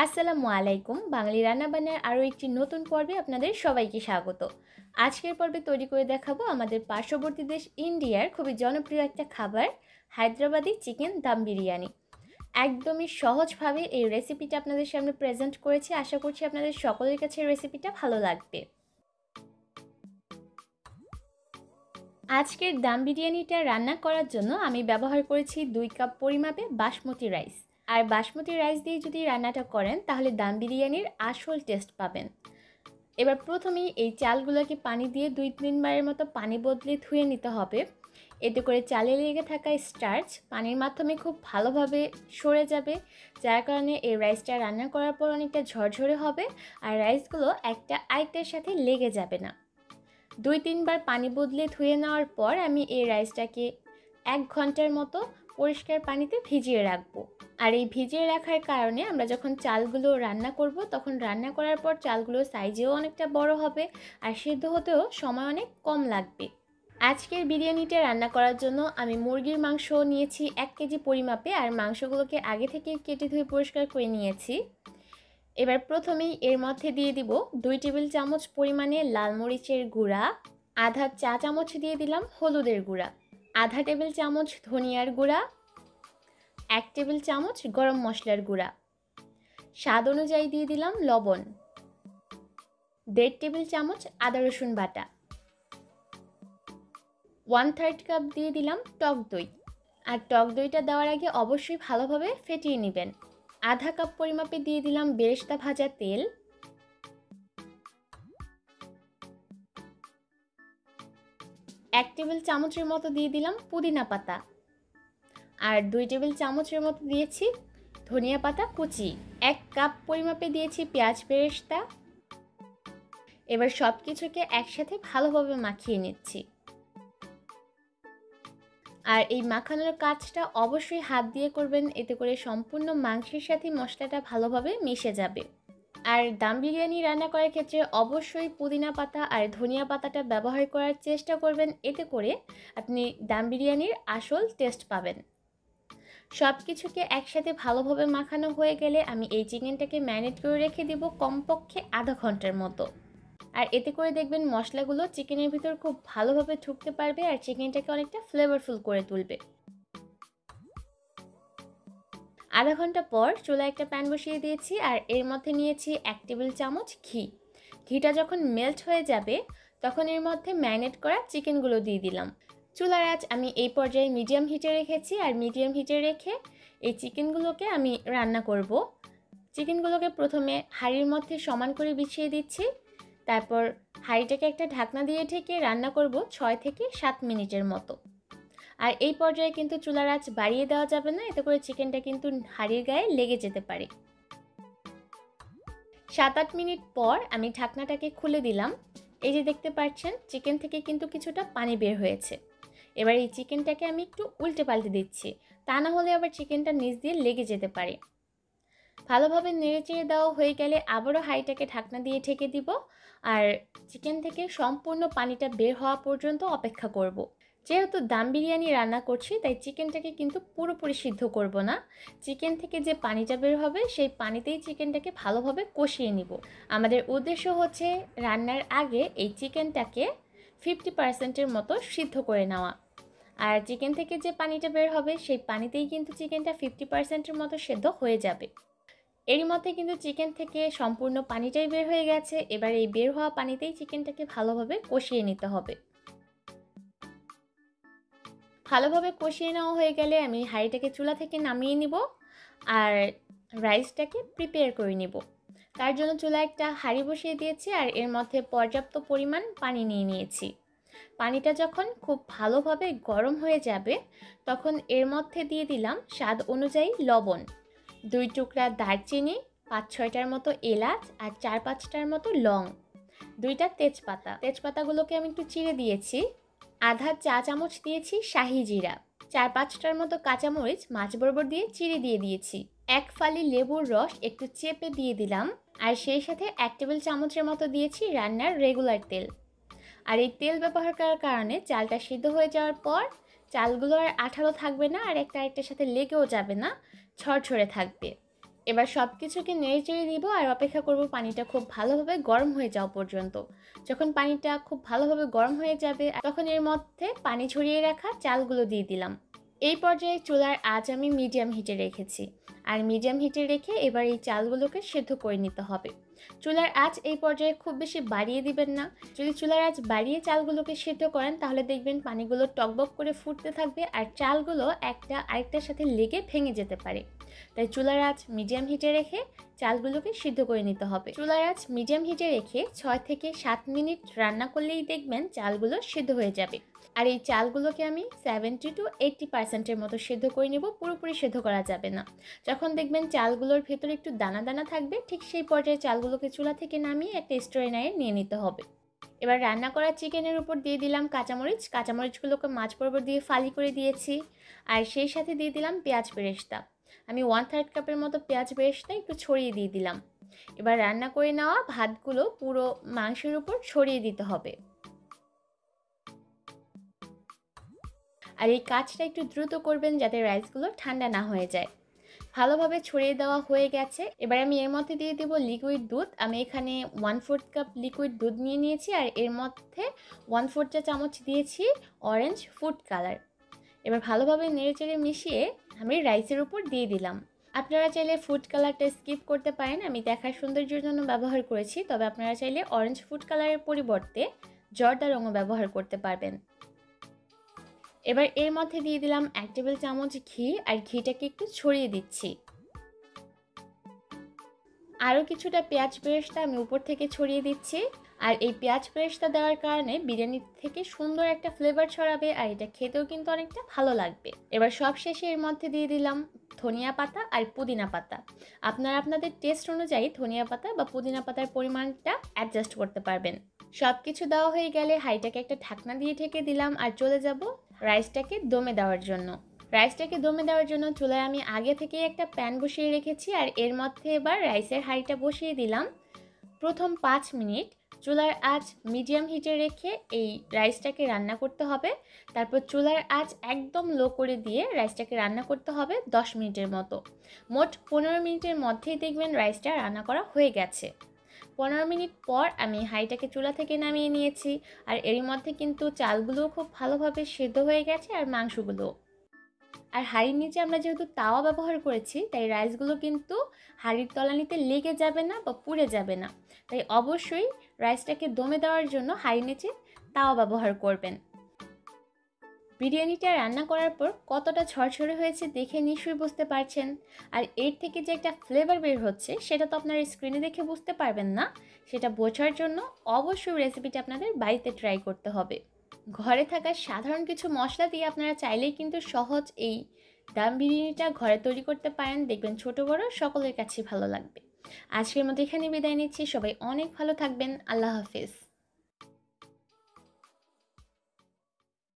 আসসালামু আলাইকুম। বাঙালি রান্নাবান্নার আরও একটি নতুন পর্বে আপনাদের সবাইকে স্বাগত। আজকের পর্বে তৈরি করে দেখাবো আমাদের পার্শ্ববর্তী দেশ ইন্ডিয়ার খুবই জনপ্রিয় একটা খাবার, হায়দ্রাবাদি চিকেন দাম বিরিয়ানি। একদমই সহজভাবে এই রেসিপিটা আপনাদের সামনে প্রেজেন্ট করেছি। আশা করছি আপনাদের সকলের কাছে রেসিপিটা ভালো লাগবে। আজকের দাম বিরিয়ানিটা রান্না করার জন্য আমি ব্যবহার করেছি 2 কাপ পরিমাপে বাসমতি রাইস। আর বাসমতি রাইস দিয়ে যদি রান্নাটা করেন তাহলে দাম বিরিয়ানির আসল টেস্ট পাবেন। এবার প্রথমেই এই চালগুলোকে পানি দিয়ে 2-3 বারের মতো পানি বদলে ধুয়ে নিতে হবে। এতে করে চালে লেগে থাকা স্টার্চ পানির মাধ্যমে খুব ভালোভাবে সরে যাবে, যার কারণে এই রাইসটা রান্না করার পর অনেকটা ঝরঝরে হবে আর রাইসগুলো একটা আরেকটার সাথে লেগে যাবে না। 2-3 বার পানি বদলে ধুয়ে নেওয়ার পর আমি এই রাইসটাকে 1 ঘন্টার মতো পরিষ্কার পানিতে ভিজিয়ে রাখবো। আর এই ভিজিয়ে রাখার কারণে আমরা যখন চালগুলো রান্না করব তখন রান্না করার পর চালগুলো সাইজেও অনেকটা বড় হবে আর সিদ্ধ হতেও সময় অনেক কম লাগবে। আজকের বিরিয়ানিটা রান্না করার জন্য আমি মুরগির মাংস নিয়েছি 1 কেজি পরিমাপে, আর মাংসগুলোকে আগে থেকে কেটে ধুয়ে পরিষ্কার করে নিয়েছি। এবার প্রথমেই এর মধ্যে দিয়ে দিব 2 টেবিল চামচ পরিমাণে লাল মরিচের গুঁড়া, আধা চা চামচ দিয়ে দিলাম হলুদের গুঁড়া, আধা টেবিল চামচ ধনিয়ার গুঁড়া, 1 টেবিল চামচ গরম মশলার গুঁড়া, স্বাদ অনুযায়ী দিয়ে দিলাম লবণ, 1.5 টেবিল চামচ আদা রসুন বাটা, 1/3 কাপ দিয়ে দিলাম টক দই। আর টক দইটা দেওয়ার আগে অবশ্যই ভালোভাবে ফেটিয়ে নেবেন। আধা কাপ পরিমাপে দিয়ে দিলাম বেরেস্তা ভাজা তেল, 1 টেবিল চামচের মতো দিয়ে দিলাম পুদিনা পাতা, আর 2 টেবিল চামচের মতো দিয়েছি ধনিয়া পাতা কুচি, 1 কাপ পরিমাপে দিয়েছি পেঁয়াজ বেরেস্তা। এবার সব কিছুকে একসাথে ভালোভাবে মাখিয়ে নিচ্ছি। আর এই মাখানোর কাজটা অবশ্যই হাত দিয়ে করবেন, এতে করে সম্পূর্ণ মাংসের সাথে মশলাটা ভালোভাবে মিশে যাবে। আর দাম বিরিয়ানি রান্না করার ক্ষেত্রে অবশ্যই পুদিনা পাতা আর ধনিয়া পাতাটা ব্যবহার করার চেষ্টা করবেন, এতে করে আপনি দাম বিরিয়ানির আসল টেস্ট পাবেন। সব কিছুকে একসাথে ভালোভাবে মাখানো হয়ে গেলে আমি এই চিকেনটাকে ম্যারিনেট করে রেখে দিব কমপক্ষে আধা ঘন্টার মতো। আর এতে করে দেখবেন মশলাগুলো চিকেনের ভিতর খুব ভালোভাবে ঢুকতে পারবে আর চিকেনটাকে অনেকটা ফ্লেভারফুল করে তুলবে। আধা ঘন্টা পর চুলায় একটা প্যান বসিয়ে দিয়েছি আর এর মধ্যে নিয়েছি 1 টেবিল চামচ ঘি। ঘিটা যখন মেল্ট হয়ে যাবে তখন এর মধ্যে ম্যারিনেট করা চিকেনগুলো দিয়ে দিলাম। চুলার আঁচ আমি এই পর্যায়ে মিডিয়াম হিটে রেখেছি আর মিডিয়াম হিটে রেখে এই চিকেনগুলোকে আমি রান্না করব। চিকেনগুলোকে প্রথমে হাঁড়ির মধ্যে সমান করে বিছিয়ে দিচ্ছি, তারপর হাঁড়িটাকে একটা ঢাকনা দিয়ে ঢেকে রান্না করব 6 থেকে 7 মিনিটের মতো। আর এই পর্যায়ে কিন্তু চুলার আঁচ বাড়িয়ে দেওয়া যাবে না, এতে করে চিকেনটা কিন্তু হাঁড়ির গায়ে লেগে যেতে পারে। 7-8 মিনিট পর আমি ঢাকনাটাকে খুলে দিলাম। এই যে দেখতে পাচ্ছেন চিকেন থেকে কিন্তু কিছুটা পানি বের হয়েছে। এবার এই চিকেনটাকে আমি একটু উল্টে পাল্টে দিচ্ছি, তা না হলে আবার চিকেনটা নিচ দিয়ে লেগে যেতে পারে। ভালোভাবে নেড়েচেড়ে দেওয়া হয়ে গেলে আবারও হাঁড়িটাকে ঢাকনা দিয়ে ঢেকে দিব আর চিকেন থেকে সম্পূর্ণ পানিটা বের হওয়া পর্যন্ত অপেক্ষা করব। যেহেতু দাম বিরিয়ানি রান্না করছি তাই চিকেনটাকে কিন্তু পুরোপুরি সিদ্ধ করব না। চিকেন থেকে যে পানিটা বের হবে সেই পানিতেই চিকেনটাকে ভালোভাবে কষিয়ে নিব। আমাদের উদ্দেশ্য হচ্ছে রান্নার আগে এই চিকেনটাকে 50%-এর মতো সিদ্ধ করে নেওয়া। আর চিকেন থেকে যে পানিটা বের হবে সেই পানিতেই কিন্তু চিকেনটা 50%-এর মতো সেদ্ধ হয়ে যাবে। এরই মধ্যে কিন্তু চিকেন থেকে সম্পূর্ণ পানিটাই বের হয়ে গেছে। এবার এই বের হওয়া পানিতেই চিকেনটাকে ভালোভাবে কষিয়ে নিতে হবে। ভালোভাবে কষিয়ে নেওয়া হয়ে গেলে আমি হাঁড়িটাকে চুলা থেকে নামিয়ে নিব আর রাইসটাকে প্রিপেয়ার করে নিব। তার জন্য চুলা একটা হাঁড়ি বসিয়ে দিয়েছি আর এর মধ্যে পর্যাপ্ত পরিমাণ পানি নিয়ে নিয়েছি। পানিটা যখন খুব ভালোভাবে গরম হয়ে যাবে তখন এর মধ্যে দিয়ে দিলাম স্বাদ অনুযায়ী লবণ, 2 টুকরা দারচিনি, 5-6টার মতো এলাচ আর 4-5টার মতো লং, 2টা তেজপাতা। তেজপাতাগুলোকে আমি একটু চিড়ে দিয়েছি। আধা চা চামচ দিয়েছি শাহি জিরা, 4-5টার মতো কাঁচামরিচ মাছ বরাবর দিয়ে চিড়ে দিয়ে দিয়েছি। 1 ফালি লেবুর রস একটু চেপে দিয়ে দিলাম আর সেই সাথে 1 টেবিল চামচের মতো দিয়েছি রান্নার রেগুলার তেল। আর এই তেল ব্যবহার করার কারণে চালটা সিদ্ধ হয়ে যাওয়ার পর চালগুলো আর আঠালো থাকবে না আর একটা আরেকটার সাথে লেগেও যাবে না, ঝরঝরে থাকবে। এবার সব কিছুকে নেড়ে চেড়ে দিব আর অপেক্ষা করব পানিটা খুব ভালোভাবে গরম হয়ে যাওয়া পর্যন্ত। যখন পানিটা খুব ভালোভাবে গরম হয়ে যাবে তখন এর মধ্যে পানি ঝরিয়ে রাখা চালগুলো দিয়ে দিলাম। এই পর্যায়ে চুলার আঁচ আমি মিডিয়াম হিটে রেখেছি, আর মিডিয়াম হিটে রেখে এবার এই চালগুলোকে সেদ্ধ করে নিতে হবে। চুলার আঁচ এই পর্যায়ে খুব বেশি বাড়িয়ে দিবেন না। যদি চুলার আঁচ বাড়িয়ে চালগুলোকে সেদ্ধ করেন তাহলে দেখবেন পানিগুলো টকবক করে ফুটতে থাকবে আর চালগুলো একটা আরেকটার সাথে লেগে ভেঙে যেতে পারে। তাই চুলার আঁচ মিডিয়াম হিটে রেখে চালগুলোকে সিদ্ধ করে নিতে হবে। চুলার আঁচ মিডিয়াম হিটে রেখে 6 থেকে 7 মিনিট রান্না করলেই দেখবেন চালগুলো সিদ্ধ হয়ে যাবে। আর এই চালগুলোকে আমি 70 to 80% মতো সিদ্ধ করে নেব, পুরোপুরি সিদ্ধ করা যাবে না। যখন দেখবেন চালগুলোর ভেতরে একটু দানা দানা থাকবে ঠিক সেই পর্যায়ে চালগুলোকে চুলা থেকে নামিয়ে একটা স্ট্রেনারে নিয়ে নিতে হবে। এবার রান্না করা চিকেনের উপর দিয়ে দিলাম কাঁচামরিচ। কাঁচামরিচগুলোকে মাঝ বরাবর দিয়ে ফালি করে দিয়েছি, আর সেই সাথে দিয়ে দিলাম পেঁয়াজ বেরেস্তা। আমি 1/3 কাপের মতো পেঁয়াজ বেরেস্তা একটু ছড়িয়ে দিয়ে দিলাম। এবার রান্না করে নেওয়া ভাতগুলো পুরো মাংসের উপর ছড়িয়ে দিতে হবে। আর এই কাজটা একটু দ্রুত করবেন যাতে রাইসগুলো ঠান্ডা না হয়ে যায়। ভালোভাবে ছড়িয়ে দেওয়া হয়ে গেছে। এবার আমি এর মধ্যে দিয়ে দেব লিকুইড দুধ। আমি এখানে 1/4 কাপ লিকুইড দুধ নিয়ে নিয়েছি, আর এর মধ্যে 1/4 চা চামচ দিয়েছি অরেঞ্জ ফুড কালার। এবার ভালোভাবে নেড়েচেড়ে মিশিয়ে আমি রাইসের উপর দিয়ে দিলাম। আপনারা চাইলে ফুড কালারটা স্কিপ করতে পারেন, আমি দেখার সৌন্দর্যের জন্য ব্যবহার করেছি। তবে আপনারা চাইলে অরেঞ্জ ফুড কালারের পরিবর্তে জর্দা রঙও ব্যবহার করতে পারবেন। এবার এর মধ্যে দিয়ে দিলাম 1 টেবিল চামচ ঘি, আর ঘিটাকে একটু ছড়িয়ে দিচ্ছি। আরও কিছুটা পেঁয়াজ বেরেস্তা আমি উপর থেকে ছড়িয়ে দিচ্ছি। আর এই পেঁয়াজ বেরেস্তা দেওয়ার কারণে বিরিয়ানি থেকে সুন্দর একটা ফ্লেভার ছড়াবে, আর এটা খেতেও কিন্তু অনেকটা ভালো লাগবে। এবার সব শেষে এর মধ্যে দিয়ে দিলাম ধনিয়া পাতা আর পুদিনা পাতা। আপনারা আপনাদের টেস্ট অনুযায়ী ধনিয়া পাতা বা পুদিনা পাতার পরিমাণটা অ্যাডজাস্ট করতে পারবেন। সব কিছু দেওয়া হয়ে গেলে হাঁড়িটাকে একটা ঢাকনা দিয়ে ঢেকে দিলাম, আর চলে যাব রাইসটাকে দমে দেওয়ার জন্য। রাইসটাকে দমে দেওয়ার জন্য চুলায় আমি আগে থেকেই একটা প্যান বসিয়ে রেখেছি, আর এর মধ্যে এবার রাইসের হাঁড়িটা বসিয়ে দিলাম। প্রথম 5 মিনিট চুলার আঁচ মিডিয়াম হিটে রেখে এই রাইসটাকে রান্না করতে হবে। তারপর চুলার আঁচ একদম লো করে দিয়ে রাইসটাকে রান্না করতে হবে 10 মিনিটের মতো। মোট 15 মিনিটের মধ্যেই দেখবেন রাইসটা রান্না করা হয়ে গেছে। 15 মিনিট পর আমি হাঁড়িটাকে চুলা থেকে নামিয়ে নিয়েছি, আর এরই মধ্যে কিন্তু চালগুলোও খুব ভালোভাবে সেদ্ধ হয়ে গেছে আর মাংসগুলো। আর হাঁড়ির নিচে আমরা যেহেতু তাওয়া ব্যবহার করেছি তাই রাইসগুলো কিন্তু হাঁড়ির তলানিতে লেগে যাবে না বা পুড়ে যাবে না। তাই অবশ্যই রাইসটাকে দমে দেওয়ার জন্য হাঁড়ির নিচে তাওয়া ব্যবহার করবেন। বিরিয়ানিটা রান্না করার পর কতটা ঝরঝরে হয়েছে দেখে নিশ্চয়ই বুঝতে পারছেন। আর এর থেকে যে একটা ফ্লেভার বের হচ্ছে সেটা তো আপনারা স্ক্রিনে দেখে বুঝতে পারবেন না। সেটা বোঝার জন্য অবশ্যই রেসিপিটা আপনাদের বাড়িতে ট্রাই করতে হবে। ঘরে থাকা সাধারণ কিছু মশলা দিয়ে আপনারা চাইলেই কিন্তু সহজ এই দম বিরিয়ানিটা ঘরে তৈরি করতে পারেন। দেখবেন ছোট বড় সকলের কাছেই ভালো লাগবে। আজকের মতো এখানে বিদায় নিচ্ছি। সবাই অনেক ভালো থাকবেন। আল্লাহ হাফেজ।